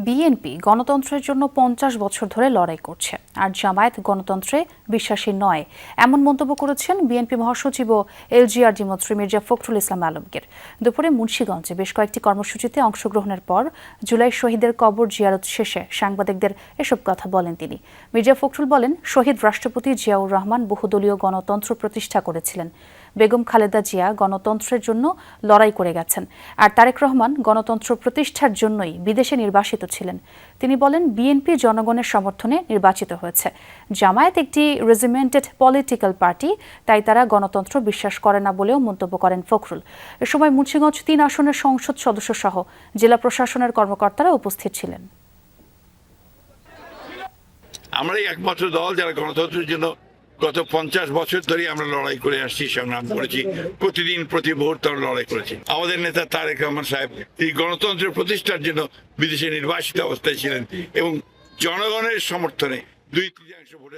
BNP গণতন্ত্রের জন্য 50 বছর ধরে লড়াই করছে, আর জামায়াত গণতন্ত্রে বিশ্বাসী নয়, এমন মন্তব্য করেছেন বিএনপি মহাসচিব ও এলজিআরডি মন্ত্রী মির্জা ফখরুল ইসলাম আলমগীর। দুপুরে মুন্সিগঞ্জে বেশ কয়েকটি কর্মসূচিতে অংশগ্রহণের পর জুলাই শহীদের কবর জিয়ারত শেষে সাংবাদিকদের এসব কথা বলেন তিনি। মির্জা ফখরুল বলেন, শহীদ রাষ্ট্রপতি জিয়াউর রহমান বহুদলীয় গণতন্ত্র প্রতিষ্ঠা করেছিলেন। বেগম খালেদা জিয়া গণতন্ত্রের জন্য লড়াই করে গেছেন, আর তারেক রহমান গণতন্ত্র প্রতিষ্ঠার জন্যই বিদেশে নির্বাসিত ছিলেন। তিনি বলেন, বিএনপি জনগণের সমর্থনে নির্বাচিত হয়েছে। জামায়াত একটি রেজিমেন্টেড পলিটিক্যাল পার্টি, তাই তারা গণতন্ত্র বিশ্বাস করে না বলেও মন্তব্য করেন ফখরুল। এ সময় মুন্সিগঞ্জ 3 আসনের সংসদ সদস্য সহ জেলা প্রশাসনের কর্মকর্তারা উপস্থিত ছিলেন। আমরাই একমাত্র দল যারা গণতন্ত্রের জন্য গত 50 বছর ধরে আমরা লড়াই করে আসছি, সংগ্রাম করেছি, প্রতিদিন প্রতি মুহূর্তে আমরা লড়াই করেছি। আমাদের নেতা তারেক রহমান সাহেব তিনি গণতন্ত্রের প্রতিষ্ঠার জন্য বিদেশে নির্বাসিত অবস্থায় ছিলেন এবং জনগণের সমর্থনে 2/3 ভোটে